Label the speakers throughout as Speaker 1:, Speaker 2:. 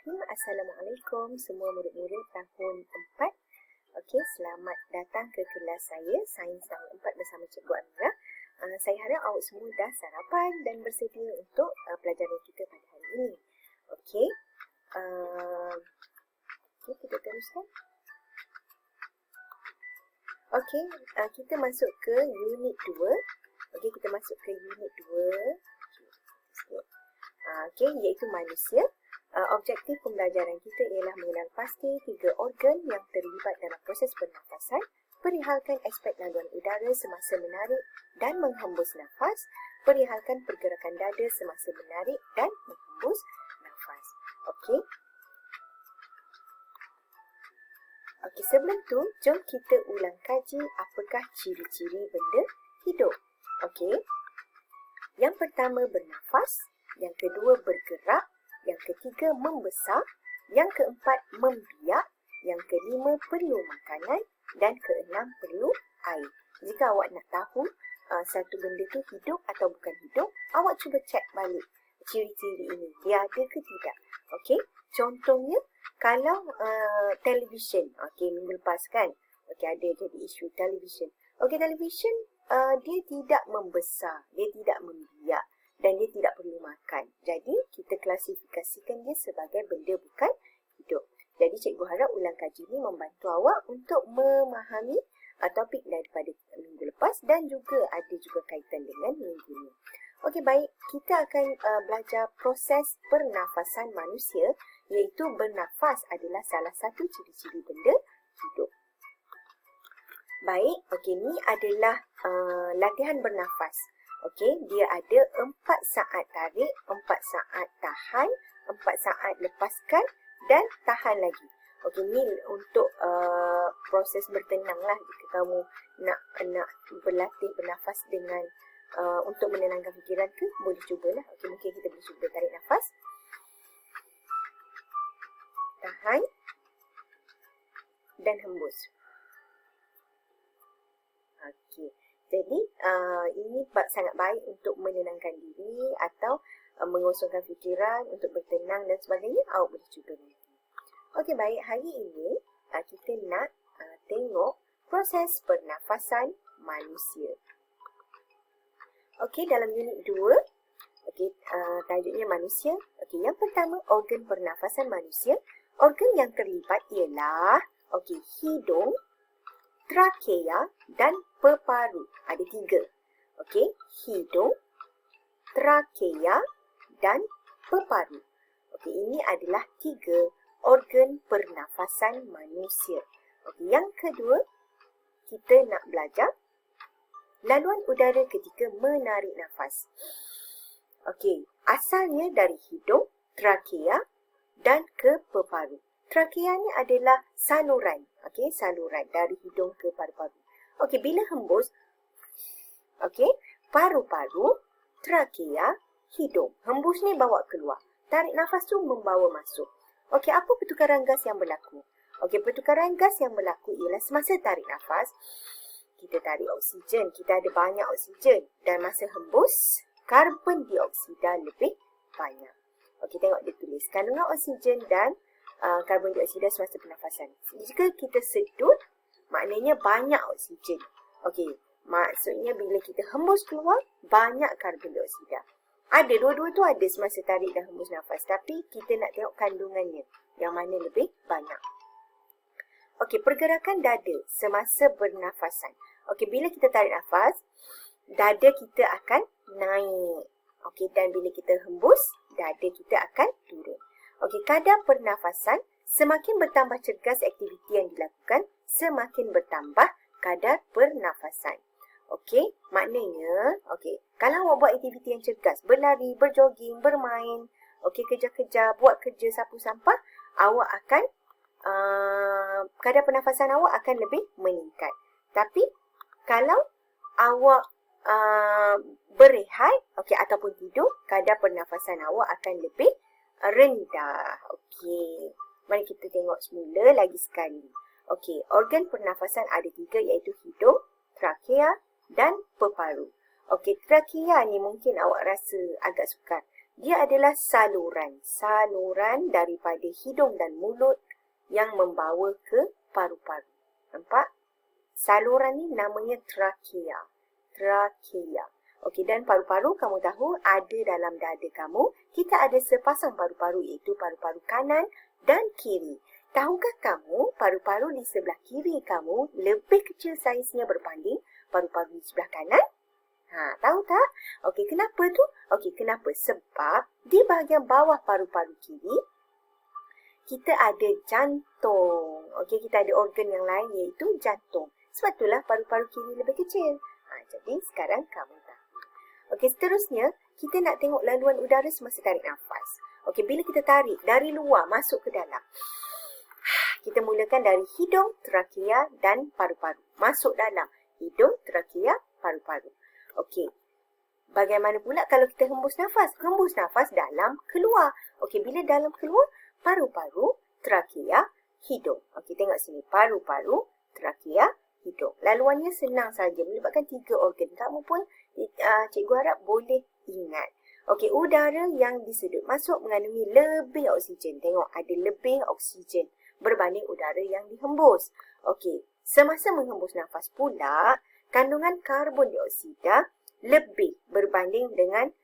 Speaker 1: Bismillahirrahmanirrahim. Assalamualaikum semua murid-murid tahun 4. Okey, selamat datang ke kelas saya, Sains tahun 4 bersama Cikgu Amira. Saya harap awak semua dah sarapan dan bersedia untuk pelajaran kita pada hari ini. Okey, kita teruskan. Okey, kita masuk ke unit 2. Okey, kita masuk ke unit 2. Okey, iaitu manusia. Objektif pembelajaran kita ialah mengenal pasti 3 organ yang terlibat dalam proses pernafasan, perihalkan aspek laluan udara semasa menarik dan menghembus nafas, perihalkan pergerakan dada semasa menarik dan menghembus nafas. Okey. Okey, sebelum tu, jom kita ulang kaji apakah ciri-ciri benda hidup. Okey. Yang pertama bernafas, yang kedua bergerak, yang ketiga membesar, yang keempat membiak, yang kelima perlu makanan dan keenam perlu air. Jika awak nak tahu satu benda tu hidup atau bukan hidup, awak cuba cek balik ciri-ciri ini. Dia ada ke tidak? Okey, contohnya kalau televisyen, okey minggu lepas kan, okey ada jadi isu televisyen. Okey, televisyen dia tidak membesar, dia tidak membiak dan dia tidak perlu makan. Jadi, kita klasifikasikan dia sebagai benda bukan hidup. Jadi, cikgu harap ulang kaji ini membantu awak untuk memahami topik daripada minggu lepas dan juga ada juga kaitan dengan minggu ini. Okey, baik. Kita akan belajar proses pernafasan manusia, iaitu bernafas adalah salah satu ciri-ciri benda hidup. Baik, okey, ni adalah latihan bernafas. Okey, dia ada 4 saat tarik, 4 saat tahan, 4 saat lepaskan dan tahan lagi. Okey, ni untuk proses bertenang lah jika kamu nak berlatih bernafas dengan untuk menenangkan fikiran ke, boleh cubalah. Okey, mungkin kita boleh cuba tarik nafas. Tahan dan hembus. Okey. Jadi, ini sangat baik untuk menenangkan diri atau mengosongkan fikiran, untuk bertenang dan sebagainya. Awak boleh cuba nanti. Okey, baik. Hari ini, kita nak tengok proses pernafasan manusia. Okey, dalam unit 2, okey, tajuknya manusia. Okey, yang pertama, organ pernafasan manusia. Organ yang terlibat ialah, okey, hidung, trakea dan peparu. Ada 3. Okey, hidung, trakea dan peparu. Okey, ini adalah 3 organ pernafasan manusia. Okey, yang kedua, kita nak belajar laluan udara ketika menarik nafas. Okey, asalnya dari hidung, trakea dan ke peparu. Trakea ni adalah saluran. Okey, saluran dari hidung ke paru-paru. Okey, bila hembus, okey, paru-paru, trakea, hidung. Hembus ni bawa keluar. Tarik nafas tu membawa masuk. Okey, apa pertukaran gas yang berlaku? Okey, pertukaran gas yang berlaku ialah semasa tarik nafas, kita tarik oksigen. Kita ada banyak oksigen. Dan masa hembus, karbon dioksida lebih banyak. Okey, tengok dia tulis. Kandungan oksigen dan karbon dioksida semasa pernafasan. Jika kita sedut, maknanya banyak oksigen. Okey, maksudnya bila kita hembus keluar, banyak karbon dioksida. Ada, dua-dua tu ada semasa tarik dan hembus nafas. Tapi kita nak tengok kandungannya. Yang mana lebih banyak. Okey, pergerakan dada semasa bernafasan. Okey, bila kita tarik nafas, dada kita akan naik. Okey, dan bila kita hembus, dada kita akan turun. Okey, kadar pernafasan, semakin bertambah cergas aktiviti yang dilakukan, semakin bertambah kadar pernafasan. Okey, maknanya, okey, kalau awak buat aktiviti yang cergas, berlari, berjoging, bermain, okey, kejar-kejar, buat kerja sapu sampah, awak akan, kadar pernafasan awak akan lebih meningkat. Tapi, kalau awak berehat, okey, ataupun tidur, kadar pernafasan awak akan lebih rendah. Okey, mari kita tengok semula lagi sekali. Okey, organ pernafasan ada 3 iaitu hidung, trakea dan peparu. Okey, trakea ni mungkin awak rasa agak sukar. Dia adalah saluran. Saluran daripada hidung dan mulut yang membawa ke paru-paru. Nampak? Saluran ni namanya trakea. Trakea. Okey, dan paru-paru kamu tahu ada dalam dada kamu. Kita ada sepasang paru-paru iaitu paru-paru kanan dan kiri. Tahukah kamu paru-paru di sebelah kiri kamu lebih kecil saiznya berbanding paru-paru di sebelah kanan? Tahu tak? Okey, kenapa tu? Okey, kenapa? Sebab di bahagian bawah paru-paru kiri, kita ada jantung. Okey, kita ada organ yang lain iaitu jantung. Sebab itulah paru-paru kiri lebih kecil. Jadi sekarang kamu tahu. Okey, seterusnya kita nak tengok laluan udara semasa tarik nafas. Okey, bila kita tarik dari luar masuk ke dalam. Kita mulakan dari hidung, trakea dan paru-paru. Masuk dalam hidung, trakea, paru-paru. Okey. Bagaimana pula kalau kita hembus nafas? Hembus nafas dalam keluar. Okey, bila dalam keluar, paru-paru, trakea, hidung. Okey, tengok sini. Paru-paru, trakea, hidung. Laluannya senang saja. Melibatkan 3 organ. Kamu pun cikgu harap boleh ingat. Okey, udara yang disedut masuk mengandungi lebih oksigen. Tengok, ada lebih oksigen berbanding udara yang dihembus. Okey, semasa menghembus nafas pula, kandungan karbon dioksida lebih berbanding dengan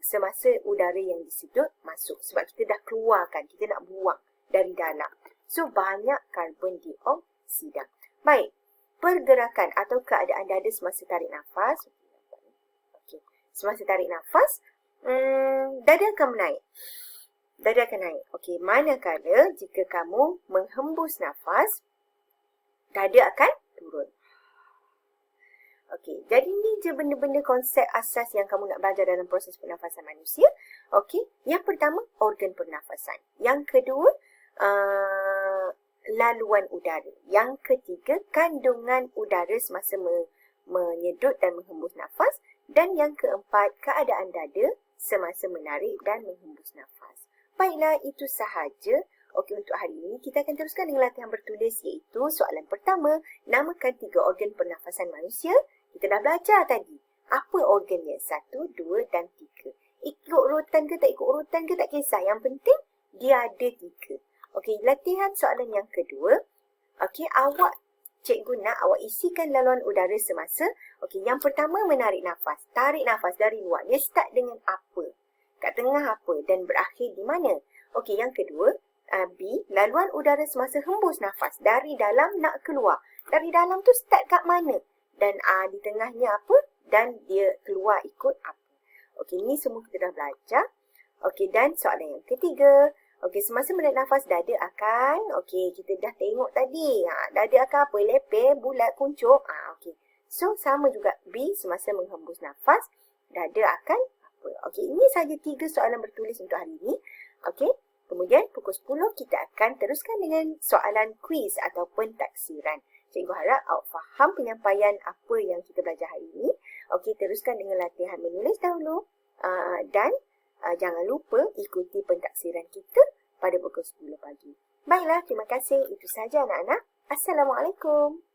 Speaker 1: semasa udara yang disedut masuk. Sebab kita dah keluarkan, kita nak buang dari dalam. So, banyak karbon dioksida. Baik, pergerakan atau keadaan dada semasa tarik nafas. Okay. Semasa tarik nafas, dada akan menaik. Dada akan naik. Okey, manakala jika kamu menghembus nafas, dada akan turun. Okey, jadi ni je benda-benda konsep asas yang kamu nak belajar dalam proses pernafasan manusia. Okey, yang pertama, organ pernafasan. Yang kedua, laluan udara. Yang ketiga, kandungan udara semasa menyedut dan menghembus nafas. Dan yang keempat, keadaan dada semasa menarik dan menghembus nafas. Baiklah, itu sahaja. Okey, untuk hari ini kita akan teruskan dengan latihan bertulis iaitu soalan pertama, namakan 3 organ pernafasan manusia. Kita dah belajar tadi. Apa organnya? 1, 2 dan 3. Ikut urutan ke tak ikut urutan ke tak kisah. Yang penting dia ada 3. Okey, latihan soalan yang kedua. Okey, cikgu nak awak isikan laluan udara semasa. Okey, yang pertama menarik nafas. Tarik nafas dari luar. Dia start dengan apa? Kat tengah apa? Dan berakhir di mana? Okey, yang kedua, B, laluan udara semasa hembus nafas. Dari dalam nak keluar. Dari dalam tu start kat mana? Dan di tengahnya apa? Dan dia keluar ikut apa? Okey, ni semua kita dah belajar. Okey, dan soalan yang ketiga. Okey, semasa menarik nafas, dada akan, okey, kita dah tengok tadi. Dada akan apa? Lepeh, bulat, kuncup. Okey. So, sama juga B, semasa menghembus nafas, dada akan apa? Okey, ini sahaja 3 soalan bertulis untuk hari ini. Okey, kemudian pukul 10 kita akan teruskan dengan soalan kuis ataupun taksiran. Cikgu harap awak faham penyampaian apa yang kita belajar hari ini. Okey, teruskan dengan latihan menulis dahulu. Dan jangan lupa ikuti pentaksiran kita pada pukul 10 pagi. Baiklah, terima kasih. Itu saja anak-anak. Assalamualaikum.